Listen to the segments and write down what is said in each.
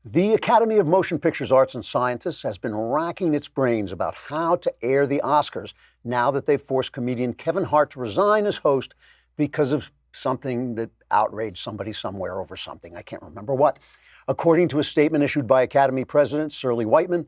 The Academy of Motion Pictures Arts and Sciences has been racking its brains about how to air the Oscars now that they've forced comedian Kevin Hart to resign as host because of something that outraged somebody somewhere over something. I can't remember what. According to a statement issued by Academy President Shirley Whiteman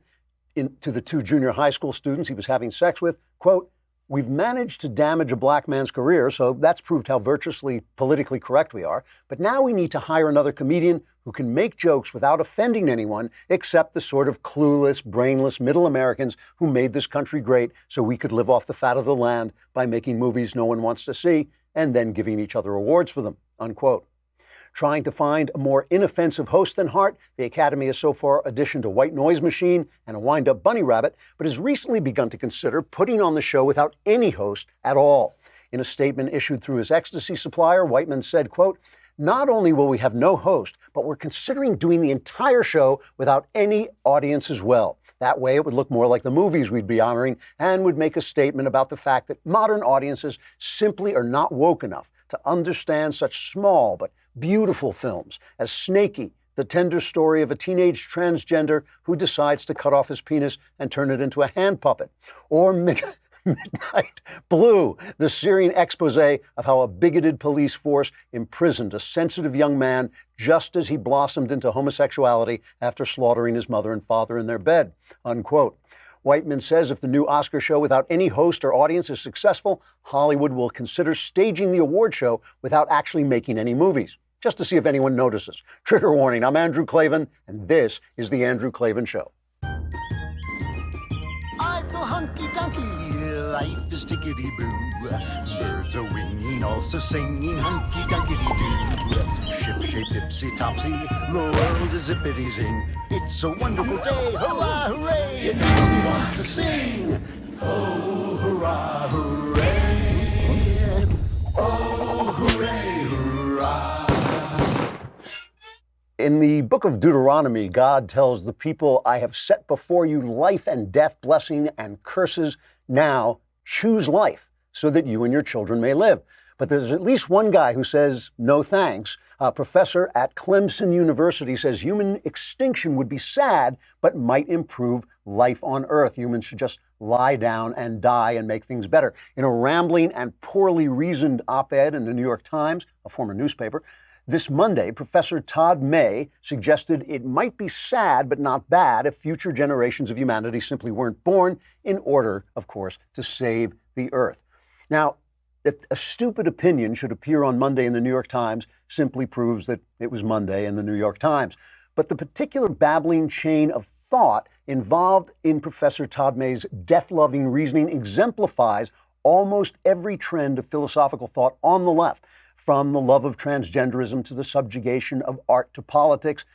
to the two junior high school students he was having sex with, quote, "We've managed to damage a black man's career, so that's proved how virtuously politically correct we are. But now we need to hire another comedian who can make jokes without offending anyone except the sort of clueless, brainless middle Americans who made this country great so we could live off the fat of the land by making movies no one wants to see and then giving each other awards for them," unquote. Trying to find a more inoffensive host than Hart, the Academy has so far auditioned a white noise machine and a wind-up bunny rabbit, but has recently begun to consider putting on the show without any host at all. In a statement issued through his ecstasy supplier, Whiteman said, quote, "Not only will we have no host, but we're considering doing the entire show without any audience as well. That way it would look more like the movies we'd be honoring and would make a statement about the fact that modern audiences simply are not woke enough to understand such small but beautiful films as Snakey, the tender story of a teenage transgender who decides to cut off his penis and turn it into a hand puppet, or Midnight Blue, the searing expose of how a bigoted police force imprisoned a sensitive young man just as he blossomed into homosexuality after slaughtering his mother and father in their bed," unquote. Whiteman says if the new Oscar show without any host or audience is successful, Hollywood will consider staging the award show without actually making any movies, just to see if anyone notices. Trigger warning, I'm Andrew Klavan, and this is The Andrew Klavan Show. I feel hunky-dunky, life is tickety-boo. Birds are winging, also singing hunky-dunky-doo. Ship-shaped ipsy-topsy, the world is zippity-zing. It's a wonderful day, hurrah, hooray! It makes me want to sing. Oh, hurrah, hooray! Oh, hooray, hurrah! In the book of Deuteronomy, God tells the people, "I have set before you life and death, blessing and curses. Now choose life so that you and your children may live." But there's at least one guy who says, no thanks. A professor at Clemson University says human extinction would be sad, but might improve life on Earth. Humans should just lie down and die and make things better. In a rambling and poorly reasoned op-ed in the New York Times, a former newspaper, this Monday, Professor Todd May suggested it might be sad but not bad if future generations of humanity simply weren't born in order, of course, to save the Earth. Now, that a stupid opinion should appear on Monday in the New York Times simply proves that it was Monday in the New York Times. But the particular babbling chain of thought involved in Professor Todd May's death-loving reasoning exemplifies almost every trend of philosophical thought on the left, from the love of transgenderism to the subjugation of art to politics,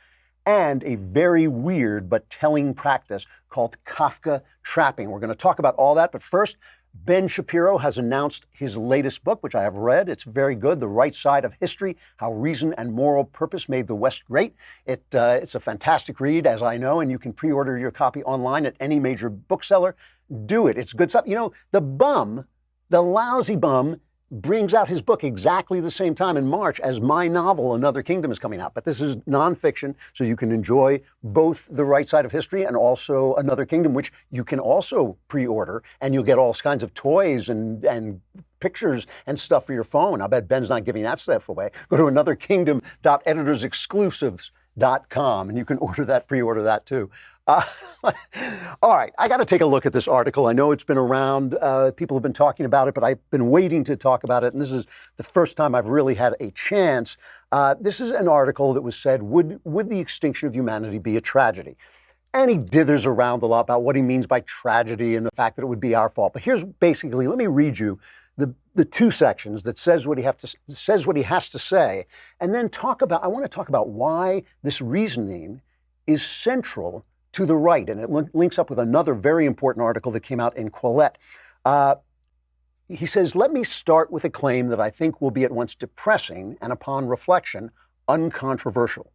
and a very weird but telling practice called Kafka trapping. We're going to talk about all that, but first, Ben Shapiro has announced his latest book, which I have read. It's very good, The Right Side of History, How Reason and Moral Purpose Made the West Great. It's a fantastic read, as I know, and you can pre-order your copy online at any major bookseller. Do it. It's good stuff. You know, the lousy bum, brings out his book exactly the same time in March as my novel, Another Kingdom, is coming out. But this is nonfiction, so you can enjoy both The Right Side of History and also Another Kingdom, which you can also pre-order, and you'll get all kinds of toys and pictures and stuff for your phone. I bet Ben's not giving that stuff away. Go to anotherkingdom.editorsexclusives.com, and you can pre-order that too. All right, I got to take a look at this article. I know it's been around. People have been talking about it, but I've been waiting to talk about it, and this is the first time I've really had a chance. This is an article that was said, would the extinction of humanity be a tragedy? And he dithers around a lot about what he means by tragedy and the fact that it would be our fault. But here's basically, let me read you the two sections that says what he has to say, and then I want to talk about why this reasoning is central to the right, and it links up with another very important article that came out in Quillette. He says, "Let me start with a claim that I think will be at once depressing and, upon reflection, uncontroversial.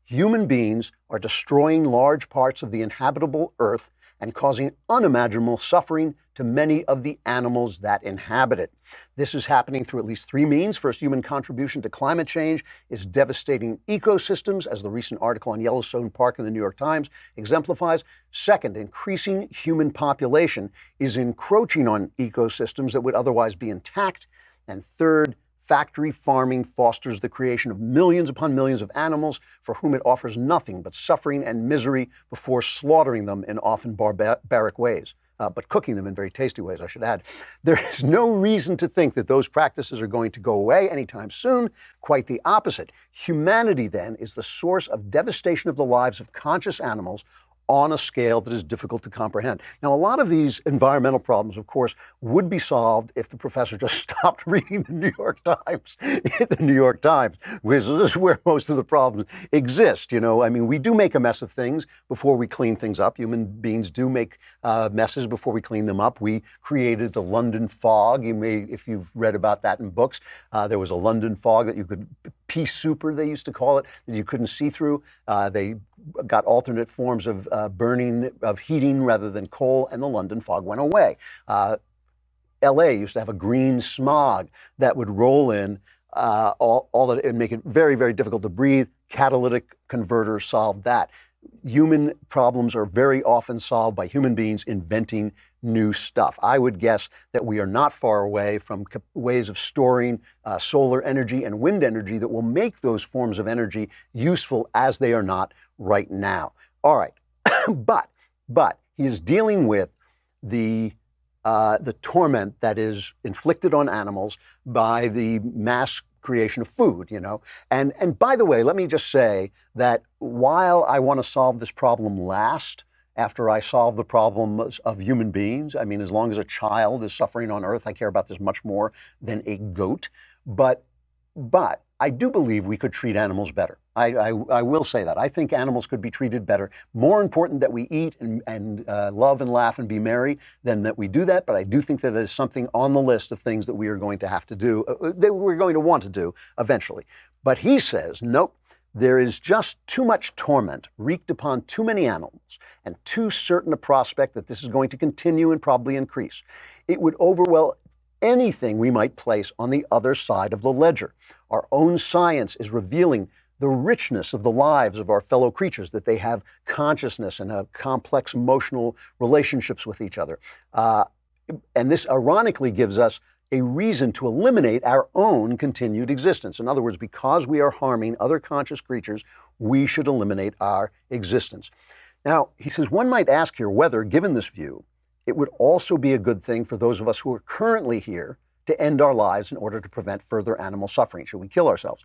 Human beings are destroying large parts of the inhabitable earth and causing unimaginable suffering to many of the animals that inhabit it. This is happening through at least three means. First, human contribution to climate change is devastating ecosystems, as the recent article on Yellowstone Park in the New York Times exemplifies. Second, increasing human population is encroaching on ecosystems that would otherwise be intact. And third, factory farming fosters the creation of millions upon millions of animals for whom it offers nothing but suffering and misery before slaughtering them in often barbaric ways, but cooking them in very tasty ways, I should add. There is no reason to think that those practices are going to go away anytime soon. Quite the opposite. Humanity, then, is the source of devastation of the lives of conscious animals on a scale that is difficult to comprehend. Now, a lot of these environmental problems, of course, would be solved if the professor just stopped reading the New York Times. The New York Times, because this is where most of the problems exist. I mean, we do make a mess of things before we clean things up. Human beings do make messes before we clean them up. We created the London fog. If you've read about that in books, there was a London fog that you could, pea souper they used to call it, that you couldn't see through. They got alternate forms of heating rather than coal, and the London fog went away. LA used to have a green smog that would roll in, all that it would make it very, very difficult to breathe. Catalytic converters solved that. Human problems are very often solved by human beings inventing new stuff. I would guess that we are not far away from ways of storing solar energy and wind energy that will make those forms of energy useful as they are not right now. All right, but he is dealing with the torment that is inflicted on animals by the mass creation of food, And by the way, let me just say that while I want to solve this problem last, after I solve the problem of human beings, I mean, as long as a child is suffering on Earth, I care about this much more than a goat. But I do believe we could treat animals better. I will say that. I think animals could be treated better. More important that we eat and love and laugh and be merry than that we do that. But I do think that it is something on the list of things that we are going to have to do, that we're going to want to do eventually. But he says, nope, there is just too much torment wreaked upon too many animals and too certain a prospect that this is going to continue and probably increase. It would overwhelm anything we might place on the other side of the ledger. Our own science is revealing the richness of the lives of our fellow creatures, that they have consciousness and have complex emotional relationships with each other. And this ironically gives us a reason to eliminate our own continued existence. In other words, because we are harming other conscious creatures, we should eliminate our existence. Now, he says, one might ask here whether, given this view, it would also be a good thing for those of us who are currently here to end our lives in order to prevent further animal suffering. Should we kill ourselves?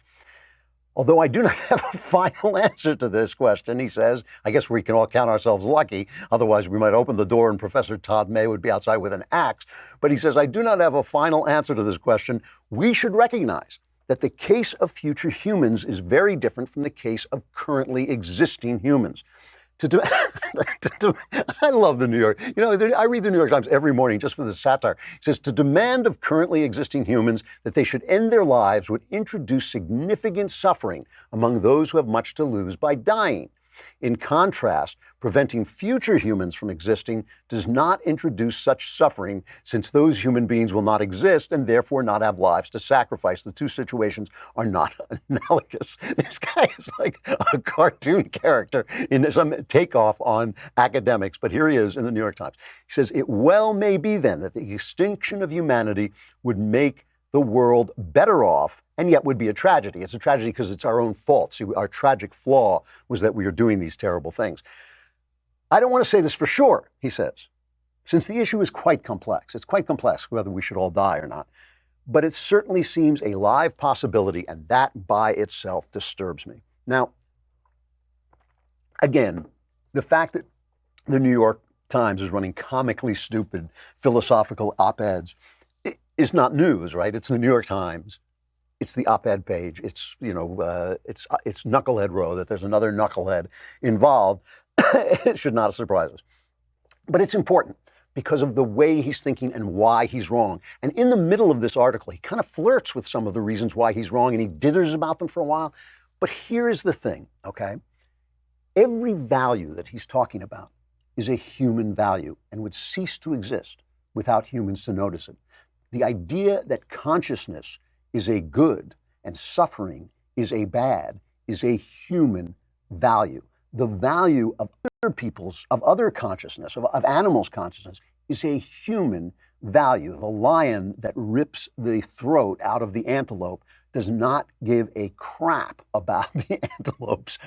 Although I do not have a final answer to this question, he says, I guess we can all count ourselves lucky. Otherwise, we might open the door and Professor Todd May would be outside with an axe. But he says, I do not have a final answer to this question. We should recognize that the case of future humans is very different from the case of currently existing humans. I love the New York. I read the New York Times every morning just for the satire. It says, to demand of currently existing humans that they should end their lives would introduce significant suffering among those who have much to lose by dying. In contrast, preventing future humans from existing does not introduce such suffering, since those human beings will not exist and therefore not have lives to sacrifice. The two situations are not analogous. This guy is like a cartoon character in some takeoff on academics, but here he is in the New York Times. He says, it well may be then that the extinction of humanity would make the world better off, and yet would be a tragedy. It's a tragedy because it's our own fault. See, our tragic flaw was that we are doing these terrible things. I don't want to say this for sure, he says, since the issue is quite complex. It's quite complex whether we should all die or not. But it certainly seems a live possibility, and that by itself disturbs me. Now, again, the fact that the New York Times is running comically stupid philosophical op-eds is not news, right? It's the New York Times. It's the op-ed page. It's Knucklehead Row, that there's another knucklehead involved. It should not surprise us. But it's important because of the way he's thinking and why he's wrong. And in the middle of this article, he kind of flirts with some of the reasons why he's wrong, and he dithers about them for a while. But here is the thing, okay? Every value that he's talking about is a human value and would cease to exist without humans to notice it. The idea that consciousness is a good and suffering is a bad is a human value. The value of other people's, of other consciousness, of animals' consciousness is a human value. The lion that rips the throat out of the antelope does not give a crap about the antelope's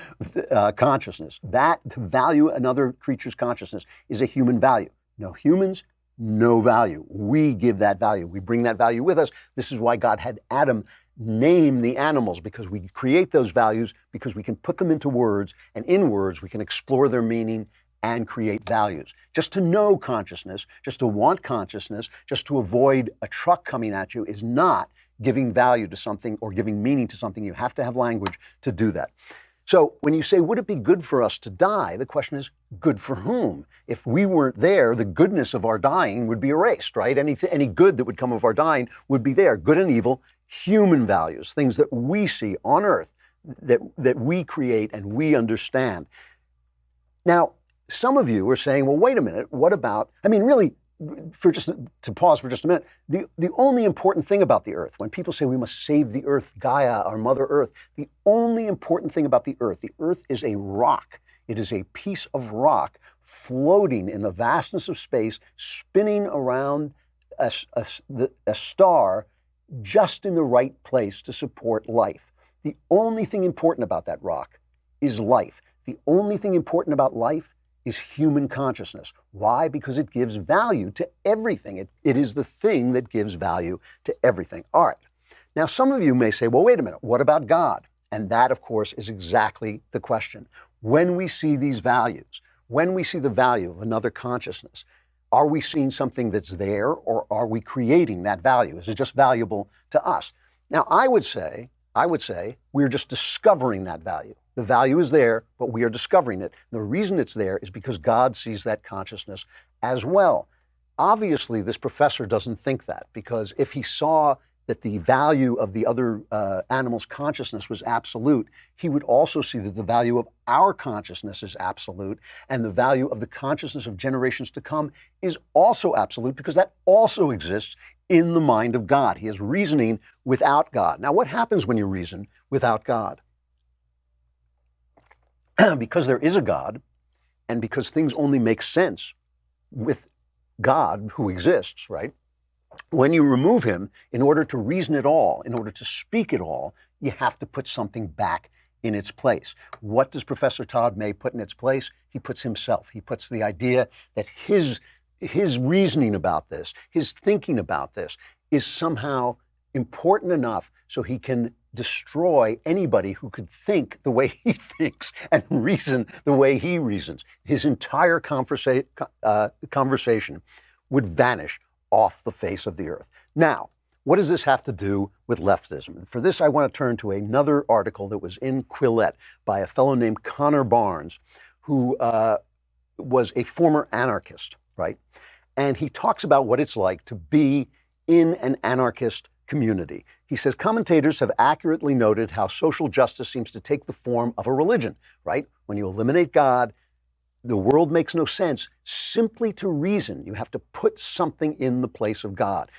consciousness. That, to value another creature's consciousness, is a human value. No humans, no value. We give that value. We bring that value with us. This is why God had Adam name the animals, because we create those values, because we can put them into words, and in words we can explore their meaning and create values. Just to know consciousness, just to want consciousness, just to avoid a truck coming at you is not giving value to something or giving meaning to something. You have to have language to do that. So when you say, would it be good for us to die? The question is, good for whom? If we weren't there, the goodness of our dying would be erased, right? Any good that would come of our dying would be there. Good and evil, human values, things that we see on earth, that we create and we understand. Now, some of you are saying, well, wait a minute, what about, really, to pause for just a minute, the only important thing about the earth, when people say we must save the earth, Gaia, our Mother Earth, the only important thing about the earth is a rock. It is a piece of rock floating in the vastness of space, spinning around a star just in the right place to support life. The only thing important about that rock is life. The only thing important about life is human consciousness. Why? Because it gives value to everything. It is the thing that gives value to everything. All right. Now, some of you may say, well, wait a minute, what about God? And that, of course, is exactly the question. When we see these values, when we see the value of another consciousness, are we seeing something that's there, or are we creating that value? Is it just valuable to us? Now, I would say we're just discovering that value. The value is there, but we are discovering it. The reason it's there is because God sees that consciousness as well. Obviously, this professor doesn't think that, because if he saw that the value of the other animal's consciousness was absolute, he would also see that the value of our consciousness is absolute, and the value of the consciousness of generations to come is also absolute, because that also exists in the mind of God. He is reasoning without God. Now, what happens when you reason without God? Because there is a God, and because things only make sense with God who exists, right? When you remove him, in order to reason at all, in order to speak at all, you have to put something back in its place. What does Professor Todd May put in its place? He puts himself. He puts the idea that his reasoning about this, his thinking about this, is somehow important enough so he can destroy anybody who could think the way he thinks and reason the way he reasons. His entire conversation would vanish off the face of the earth. Now, what does this have to do with leftism? For this, I want to turn to another article that was in Quillette by a fellow named Connor Barnes, who was a former anarchist, right? And he talks about what it's like to be in an anarchist community. He says, commentators have accurately noted how social justice seems to take the form of a religion, right? When you eliminate God, the world makes no sense. Simply to reason, you have to put something in the place of God.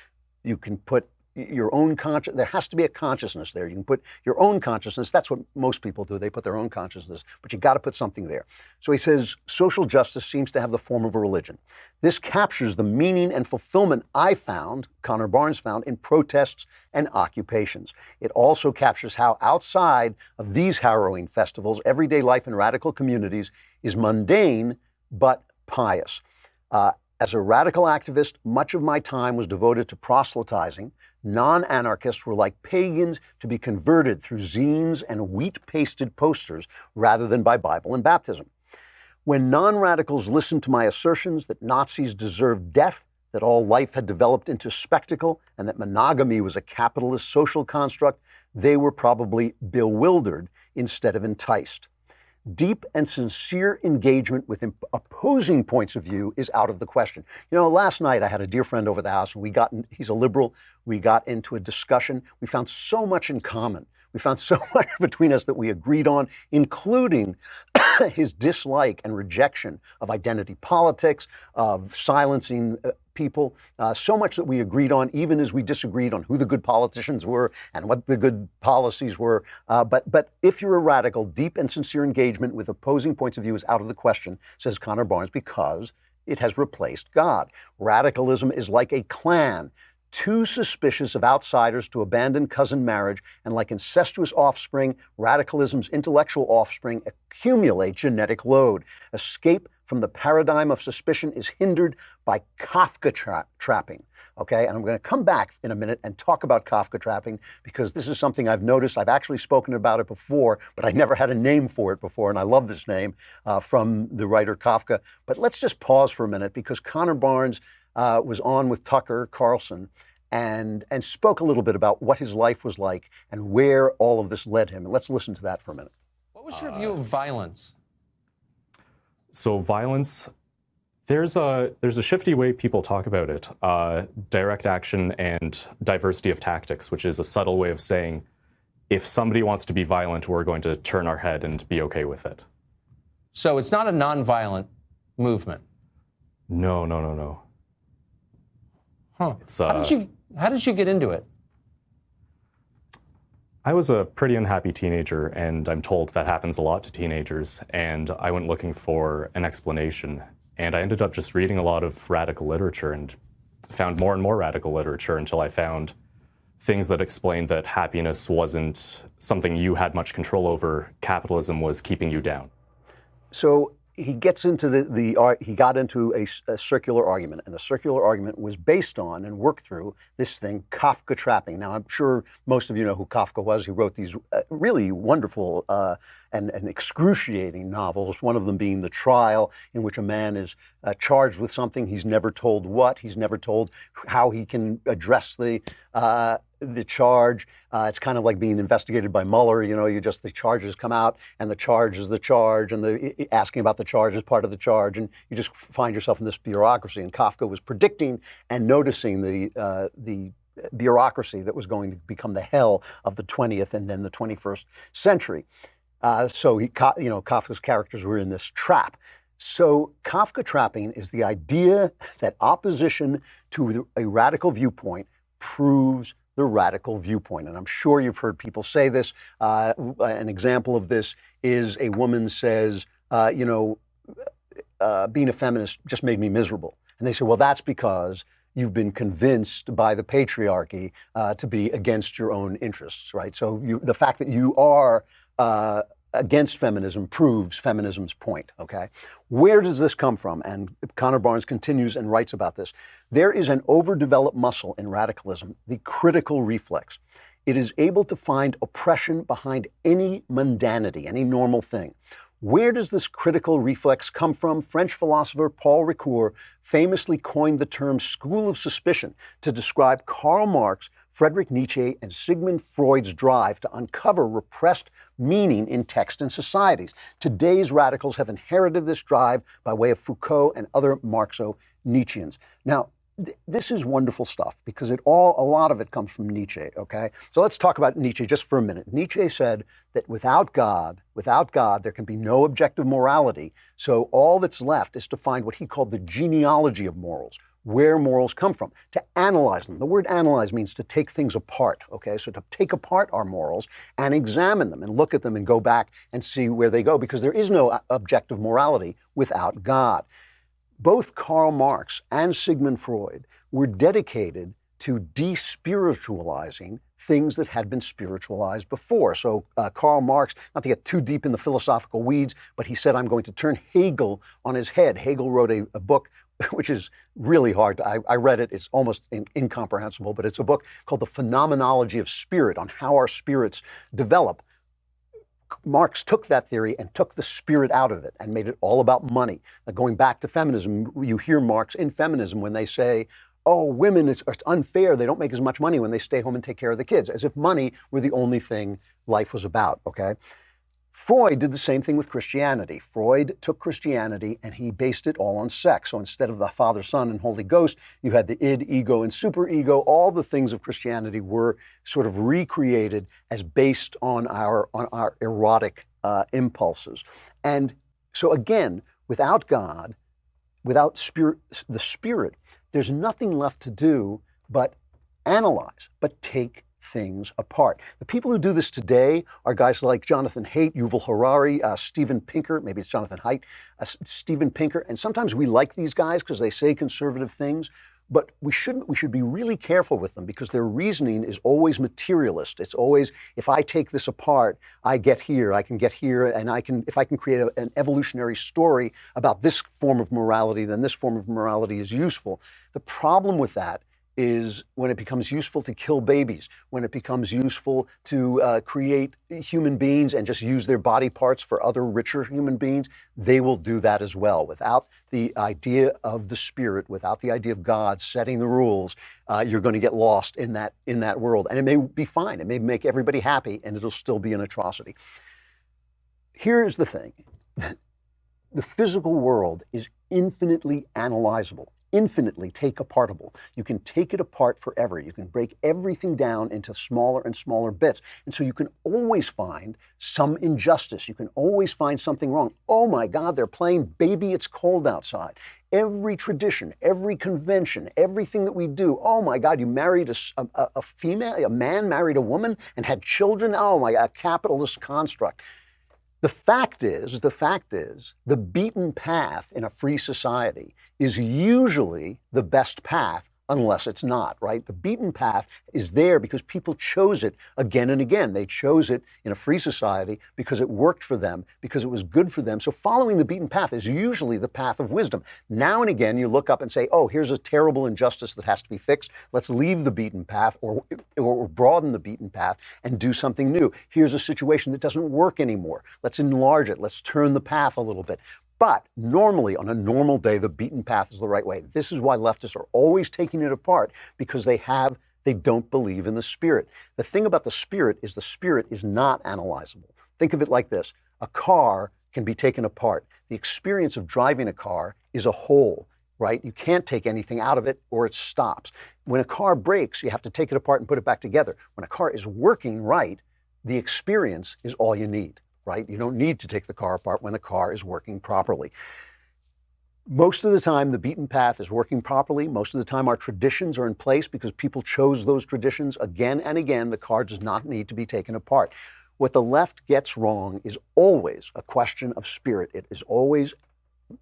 You can put your own conscience, there has to be a consciousness there. You can put your own consciousness, that's what most people do, they put their own consciousness, but you got to put something there. So he says, social justice seems to have the form of a religion. This captures the meaning and fulfillment I found, Connor Barnes found, in protests and occupations. It also captures how outside of these harrowing festivals, everyday life in radical communities is mundane but pious. As a radical activist, much of my time was devoted to proselytizing. Non-anarchists were like pagans to be converted through zines and wheat-pasted posters rather than by Bible and baptism. When non-radicals listened to my assertions that Nazis deserved death, that all life had developed into spectacle, and that monogamy was a capitalist social construct, they were probably bewildered instead of enticed. Deep and sincere engagement with opposing points of view is out of the question. You know, last night I had a dear friend over the house, and he's a liberal. We got into a discussion. We found so much in common. We found so much between us that we agreed on, including his dislike and rejection of identity politics, of silencing people, so much that we agreed on, even as we disagreed on who the good politicians were and what the good policies were. But if you're a radical, deep and sincere engagement with opposing points of view is out of the question, says Connor Barnes, because it has replaced God. Radicalism is like a clan, too suspicious of outsiders to abandon cousin marriage, and like incestuous offspring, radicalism's intellectual offspring accumulate genetic load. Escape from the paradigm of suspicion is hindered by Kafka trapping. Okay, and I'm going to come back in a minute and talk about Kafka trapping, because this is something I've noticed. I've actually spoken about it before, but I never had a name for it before, and I love this name from the writer Kafka. But let's just pause for a minute, because Connor Barnes was on with Tucker Carlson and spoke a little bit about what his life was like and where all of this led him. And let's listen to that for a minute. What was your view of violence? So violence, there's a shifty way people talk about it. Direct action and diversity of tactics, which is a subtle way of saying, if somebody wants to be violent, we're going to turn our head and be okay with it. So it's not a nonviolent movement? No. Huh. It's, how did you get into it? I was a pretty unhappy teenager, and I'm told that happens a lot to teenagers, and I went looking for an explanation, and I ended up just reading a lot of radical literature and found more and more radical literature until I found things that explained that happiness wasn't something you had much control over. Capitalism was keeping you down. So he gets into he got into a circular argument, and the circular argument was based on and worked through this thing, Kafka trapping. Now, I'm sure most of you know who Kafka was. He wrote these really wonderful and excruciating novels, one of them being The Trial, in which a man is charged with something. He's never told what. He's never told how he can address the charge. It's kind of like being investigated by Mueller. You know, the charges come out, and the charge is the charge, and the asking about the charge is part of the charge, and you just find yourself in this bureaucracy. And Kafka was predicting and noticing the bureaucracy that was going to become the hell of the 20th and then the 21st century. So Kafka's characters were in this trap. So Kafka trapping is the idea that opposition to a radical viewpoint proves the radical viewpoint. And I'm sure you've heard people say this. An example of this is a woman says, being a feminist just made me miserable. And they say, well, that's because you've been convinced by the patriarchy to be against your own interests, right? So the fact that you are against feminism proves feminism's point, okay? Where does this come from? And Connor Barnes continues and writes about this. There is an overdeveloped muscle in radicalism, the critical reflex. It is able to find oppression behind any mundanity, any normal thing. Where does this critical reflex come from? French philosopher Paul Ricoeur famously coined the term school of suspicion to describe Karl Marx, Friedrich Nietzsche, and Sigmund Freud's drive to uncover repressed meaning in text and societies. Today's radicals have inherited this drive by way of Foucault and other Marxo-Nietzscheans. Now, this is wonderful stuff, because a lot of it comes from Nietzsche, okay? So let's talk about Nietzsche just for a minute. Nietzsche said that without God, there can be no objective morality. So all that's left is to find what he called the genealogy of morals, where morals come from, to analyze them. The word analyze means to take things apart, okay? So to take apart our morals and examine them and look at them and go back and see where they go, because there is no objective morality without God. Both Karl Marx and Sigmund Freud were dedicated to despiritualizing things that had been spiritualized before. So Karl Marx, not to get too deep in the philosophical weeds, but he said, I'm going to turn Hegel on his head. Hegel wrote a book which is really hard. I read it. It's almost incomprehensible, but it's a book called The Phenomenology of Spirit, on how our spirits develop. Marx took that theory and took the spirit out of it and made it all about money. Going back to feminism, you hear Marx in feminism when they say, oh, women, it's unfair. They don't make as much money when they stay home and take care of the kids, as if money were the only thing life was about, okay? Freud did the same thing with Christianity. Freud took Christianity and he based it all on sex. So instead of the Father, Son, and Holy Ghost, you had the id, ego, and superego. All the things of Christianity were sort of recreated as based on our erotic impulses. And so again, without God, without the Spirit, there's nothing left to do but analyze, but take things apart. The people who do this today are guys like Jonathan Haidt, Yuval Harari, Steven Pinker, maybe it's Jonathan Haidt, Steven Pinker, and sometimes we like these guys because they say conservative things, but we should be really careful with them because their reasoning is always materialist. It's always, if I take this apart, I get here, I can get here, and if I can create an evolutionary story about this form of morality, then this form of morality is useful. The problem with that is when it becomes useful to kill babies, when it becomes useful to create human beings and just use their body parts for other richer human beings, they will do that as well. Without the idea of the Spirit, without the idea of God setting the rules, you're going to get lost in that world. And it may be fine. It may make everybody happy, and it'll still be an atrocity. Here's the thing. The physical world is infinitely analyzable, infinitely take-apartable. You can take it apart forever. You can break everything down into smaller and smaller bits. And so you can always find some injustice. You can always find something wrong. Oh my God, they're playing Baby It's Cold Outside. Every tradition, every convention, everything that we do. Oh my God, you married a female, a man married a woman and had children. Oh my God, a capitalist construct. The fact is, the beaten path in a free society is usually the best path unless it's not, right? The beaten path is there because people chose it again and again. They chose it in a free society because it worked for them, because it was good for them. So following the beaten path is usually the path of wisdom. Now and again, you look up and say, oh, here's a terrible injustice that has to be fixed. Let's leave the beaten path or broaden the beaten path and do something new. Here's a situation that doesn't work anymore. Let's enlarge it. Let's turn the path a little bit. But normally, on a normal day, the beaten path is the right way. This is why leftists are always taking it apart, because they don't believe in the Spirit. The thing about the Spirit is not analyzable. Think of it like this. A car can be taken apart. The experience of driving a car is a whole, right? You can't take anything out of it or it stops. When a car breaks, you have to take it apart and put it back together. When a car is working right, the experience is all you need. Right? You don't need to take the car apart when the car is working properly. Most of the time, the beaten path is working properly. Most of the time, our traditions are in place because people chose those traditions again and again. The car does not need to be taken apart. What the left gets wrong is always a question of spirit. It is always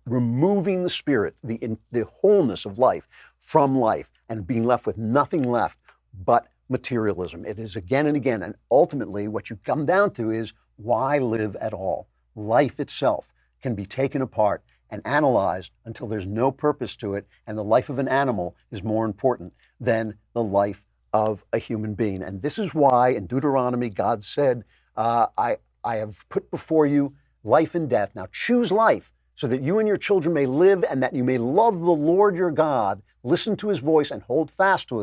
removing the spirit, the wholeness of life from life, and being left with nothing left but materialism. It is again and again. And ultimately, what you come down to is, why live at all? Life itself can be taken apart and analyzed until there's no purpose to it, and the life of an animal is more important than the life of a human being. And this is why in Deuteronomy, God said, I have put before you life and death. Now choose life so that you and your children may live and that you may love the Lord your God, listen to his voice and hold fast to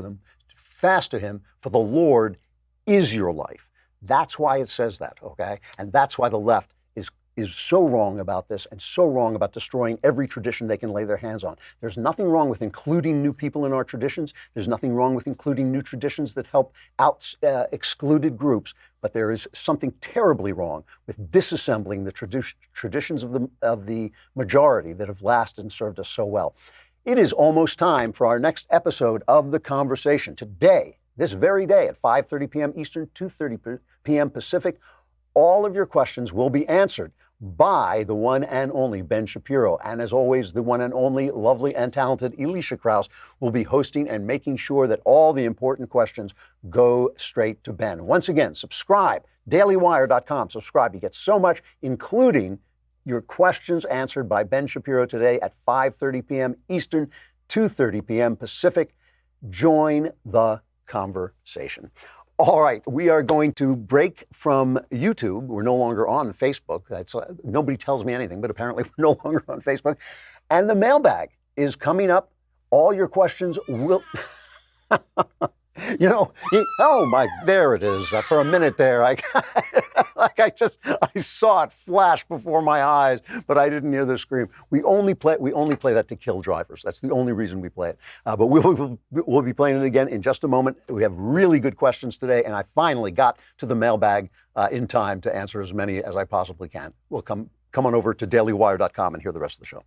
him, for the Lord is your life. That's why it says that, okay? And that's why the left is so wrong about this and so wrong about destroying every tradition they can lay their hands on. There's nothing wrong with including new people in our traditions. There's nothing wrong with including new traditions that help out excluded groups. But there is something terribly wrong with disassembling the traditions of the majority that have lasted and served us so well. It is almost time for our next episode of The Conversation. Today, this very day at 5:30 p.m. Eastern, 2:30 p.m. Pacific, all of your questions will be answered by the one and only Ben Shapiro. And as always, the one and only lovely and talented Elisha Krauss will be hosting and making sure that all the important questions go straight to Ben. Once again, subscribe, dailywire.com. Subscribe. You get so much, including your questions answered by Ben Shapiro today at 5:30 p.m. Eastern, 2:30 p.m. Pacific. Join the conversation. All right, we are going to break from YouTube. We're no longer on Facebook. Nobody tells me anything, but apparently we're no longer on Facebook. And the mailbag is coming up. All your questions will... You know, oh my, there it is. For a minute there, I saw it flash before my eyes, but I didn't hear the scream. We only play that to kill drivers. That's the only reason we play it. But we'll be playing it again in just a moment. We have really good questions today, and I finally got to the mailbag in time to answer as many as I possibly can. We'll come on over to dailywire.com and hear the rest of the show.